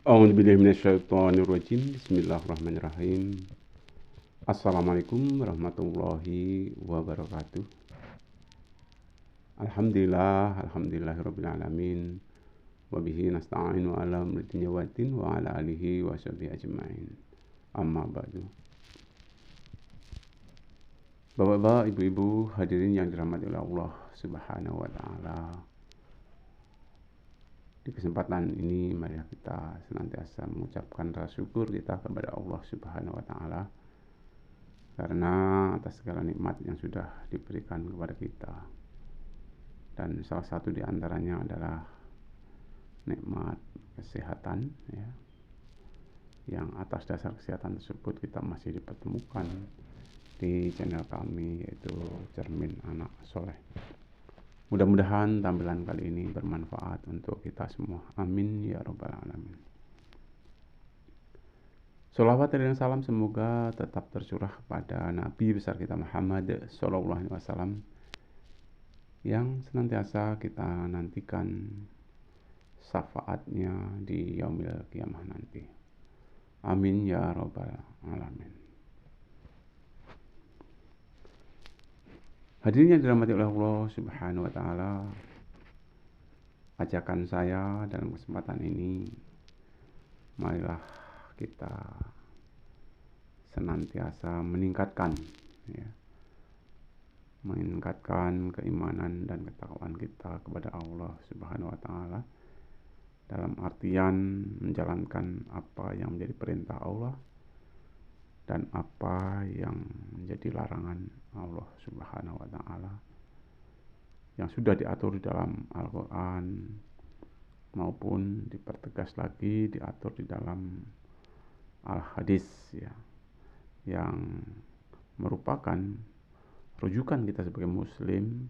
A'udzubillahi minasyaitonirrajim. Bismillahirrahmanirrahim. Assalamualaikum warahmatullahi wabarakatuh. Alhamdulillahirabbil alamin. Wa bihi nasta'inu ala amri dunya waddin wa ala alihi wa sahbihi ajmain. Amma ba'du. Bapak-bapak, ibu-ibu, hadirin yang dirahmati oleh Allah Subhanahu wa taala. Di kesempatan ini mari kita senantiasa mengucapkan rasa syukur kita kepada Allah Subhanahu wa taala karena atas segala nikmat yang sudah diberikan kepada kita. Dan salah satu di antaranya adalah nikmat kesehatan, ya. Yang atas dasar kesehatan tersebut kita masih dipertemukan di channel kami, yaitu Cermin Anak Soleh. Mudah-mudahan tampilan kali ini bermanfaat untuk kita semua. Amin ya rabbal alamin. Sholawat dan salam semoga tetap tercurah kepada Nabi besar kita Muhammad Sallallahu Alaihi Wasallam yang senantiasa kita nantikan syafaatnya di yaumil qiyamah nanti. Amin ya rabbal alamin. Hadirin yang dirahmati oleh Allah Subhanahu wa taala, ajakan saya dalam kesempatan ini, marilah kita senantiasa meningkatkan keimanan dan ketakwaan kita kepada Allah Subhanahu wa taala dalam artian menjalankan apa yang menjadi perintah Allah dan apa yang menjadi larangan Allah Subhanahu wa taala yang sudah diatur di dalam Al-Qur'an maupun dipertegas lagi diatur di dalam Al-Hadis, ya, yang merupakan rujukan kita sebagai muslim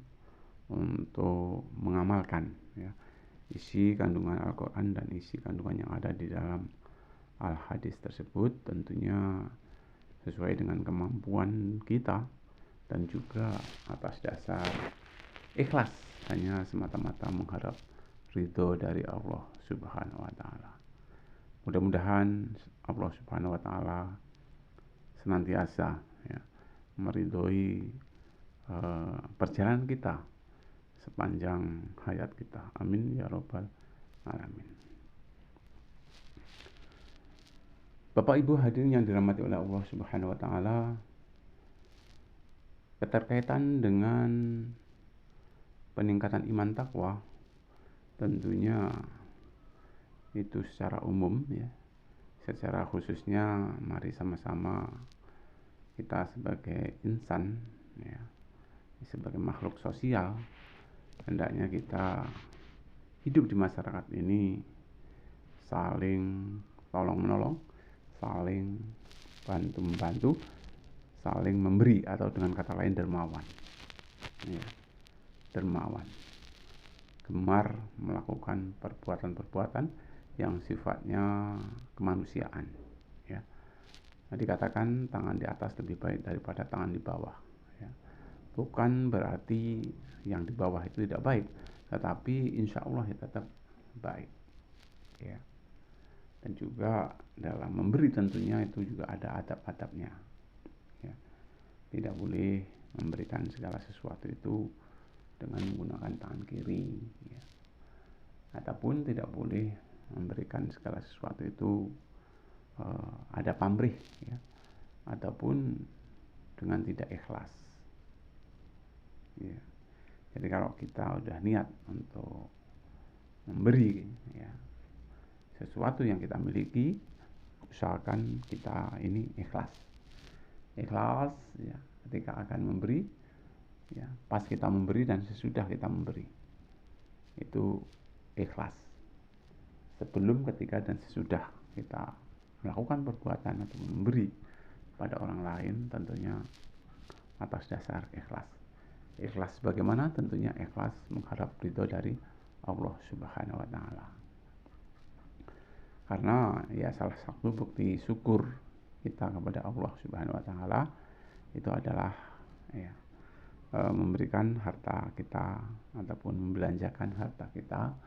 untuk mengamalkan, ya, isi kandungan Al-Qur'an dan isi kandungan yang ada di dalam Al-Hadis tersebut, tentunya sesuai dengan kemampuan kita dan juga atas dasar ikhlas, hanya semata-mata mengharap ridho dari Allah Subhanahu wa taala. Mudah-mudahan Allah Subhanahu wa taala senantiasa, ya, meridhoi perjalanan kita sepanjang hayat kita. Amin ya rabbal alamin. Bapak Ibu hadirin yang dirahmati oleh Allah Subhanahu wa taala, keterkaitan dengan peningkatan iman takwa tentunya itu secara umum, ya. Secara khususnya mari sama-sama kita sebagai insan, ya, sebagai makhluk sosial, hendaknya kita hidup di masyarakat ini saling tolong-menolong, saling bantu-membantu, saling memberi, atau dengan kata lain dermawan, ya, dermawan, gemar melakukan perbuatan-perbuatan yang sifatnya kemanusiaan, ya. Nah, dikatakan tangan di atas lebih baik daripada tangan di bawah, ya. Bukan berarti yang di bawah itu tidak baik, tetapi insya Allah ya tetap baik, ya. Dan juga dalam memberi tentunya itu juga ada adab-adabnya, ya. Tidak boleh memberikan segala sesuatu itu dengan menggunakan tangan kiri, ya. Ataupun tidak boleh memberikan segala sesuatu itu ada pamrih, ya, ataupun dengan tidak ikhlas, ya. Jadi kalau kita udah niat untuk memberi, ya, sesuatu yang kita miliki, usahakan kita ini ikhlas, ya, ketika akan memberi, ya, pas kita memberi dan sesudah kita memberi, itu ikhlas. Sebelum, ketika, dan sesudah kita melakukan perbuatan atau memberi pada orang lain, tentunya atas dasar ikhlas. Ikhlas bagaimana? Tentunya ikhlas mengharap ridho dari Allah Subhanahu wa taala. Karena ya salah satu bukti syukur kita kepada Allah Subhanahu wa taala itu adalah, ya, memberikan harta kita ataupun membelanjakan harta kita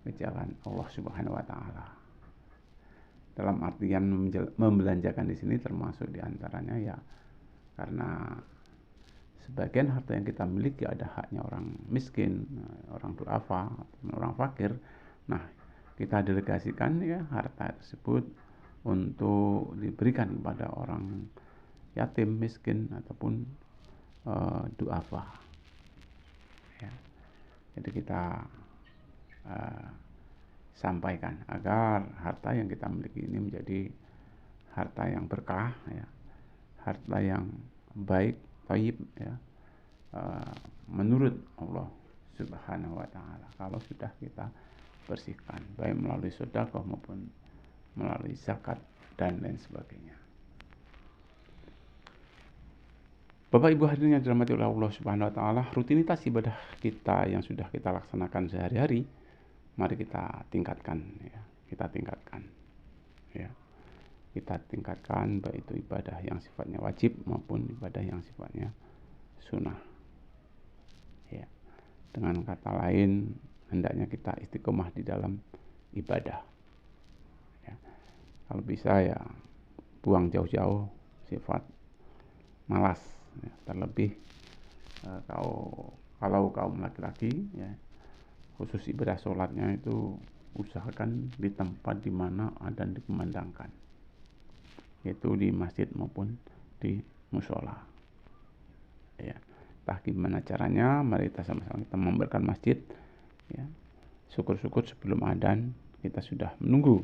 ke jalan Allah Subhanahu wa taala. Dalam artian membelanjakan di sini termasuk diantaranya ya karena sebagian harta yang kita miliki ada haknya orang miskin, orang duafa, orang fakir. Nah, kita delegasikan ya harta tersebut untuk diberikan kepada orang yatim, miskin ataupun duafa. Ya. Jadi kita sampaikan agar harta yang kita miliki ini menjadi harta yang berkah, ya, harta yang baik, thayyib, ya, menurut Allah Subhanahu wa Ta'ala. Kalau sudah kita bersihkan, baik melalui sedekah maupun melalui zakat dan lain sebagainya. Bapak Ibu hadirin yang dirahmati oleh Allah Subhanahu wa Ta'ala, rutinitas ibadah kita yang sudah kita laksanakan sehari-hari, mari kita tingkatkan, ya. Kita tingkatkan, ya. Kita tingkatkan baik itu ibadah yang sifatnya wajib maupun ibadah yang sifatnya sunnah. Ya. Dengan kata lain, hendaknya kita istiqomah di dalam ibadah. Ya. Kalau bisa ya buang jauh-jauh sifat malas. Ya. Terlebih kalau kaum laki-laki, ya, khusus ibadah sholatnya itu usahakan di tempat di mana adzan dikumandangkan, yaitu di masjid maupun di musola. Ya, entah gimana caranya, mari kita sama-sama kita memberikan masjid. Ya, syukur-syukur sebelum adzan kita sudah menunggu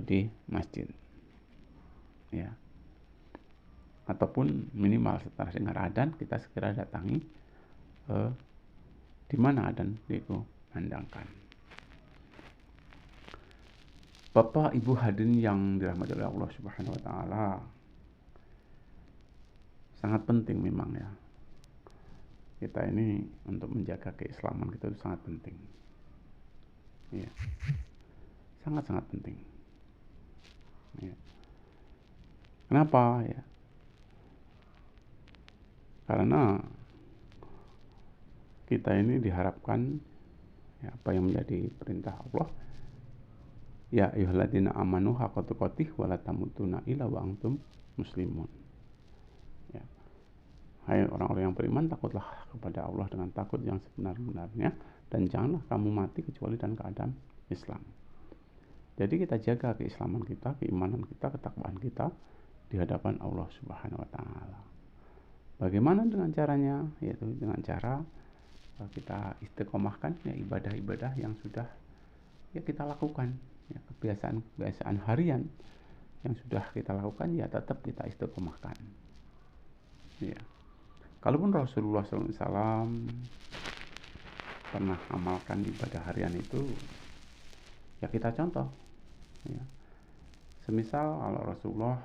di masjid. Ya, ataupun minimal setelah dengar adzan kita segera datangi di mana adzan dikumandangkan. Bapak Ibu hadirin yang dirahmati oleh Allah Subhanahu wa Ta'ala, sangat penting memang ya kita ini untuk menjaga keislaman kita itu sangat penting, ya, sangat penting, ya. Kenapa ya? Karena kita ini diharapkan, ya, apa yang menjadi perintah Allah, ya ayyuhalladzina amanu haqqa tuqatih wa la tamutunna illa wa antum muslimun. Ya. Hai orang-orang yang beriman, takutlah kepada Allah dengan takut yang sebenar-benarnya dan janganlah kamu mati kecuali dalam keadaan Islam. Jadi kita jaga keislaman kita, keimanan kita, ketakwaan kita di hadapan Allah Subhanahu wa Ta'ala. Bagaimana dengan caranya? Yaitu dengan cara kita istiqomahkan ya ibadah-ibadah yang sudah ya kita lakukan, ya, kebiasaan harian yang sudah kita lakukan ya tetap kita istiqomahkan. Ya. Kalaupun Rasulullah SAW pernah amalkan ibadah harian itu, ya kita contoh. Ya. Semisal kalau Rasulullah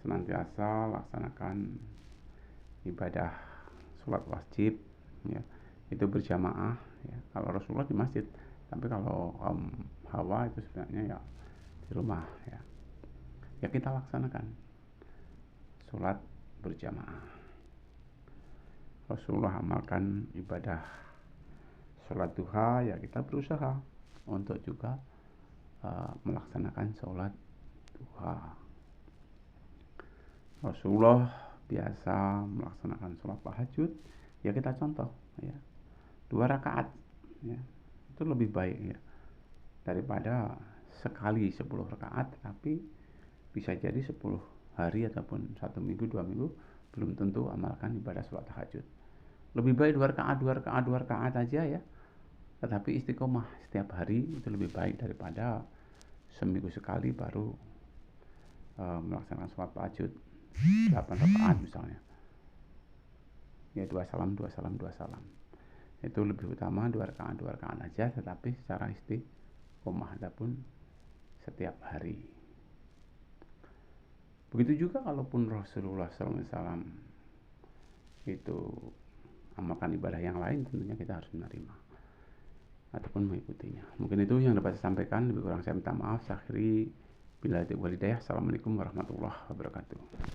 senantiasa laksanakan ibadah sholat wajib, ya, itu berjamaah, ya, kalau Rasulullah di masjid, tapi kalau Hawa itu sebenarnya ya di rumah, ya, ya kita laksanakan sholat berjamaah. Rasulullah amalkan ibadah sholat duha, ya kita berusaha untuk juga melaksanakan sholat duha. Rasulullah biasa melaksanakan sholat tahajud, ya kita contoh, ya 2 rakaat, ya itu lebih baik ya daripada sekali 10 rakaat, tapi bisa jadi 10 hari ataupun 1 minggu 2 minggu belum tentu amalkan ibadah sholat tahajud. Lebih baik 2 rakaat aja ya, tetapi istiqomah setiap hari itu lebih baik daripada seminggu sekali baru melaksanakan sholat tahajud 8 rakaat misalnya, ya 2 salam itu lebih utama 2 rakaat aja, tetapi secara istiqomah adapun setiap hari. Begitu juga kalaupun Rasulullah SAW itu amalkan ibadah yang lain, tentunya kita harus menerima ataupun mengikutinya. Mungkin itu yang dapat saya sampaikan, lebih kurang saya minta maaf. Akhiri bila walidayah. Assalamualaikum warahmatullahi wabarakatuh.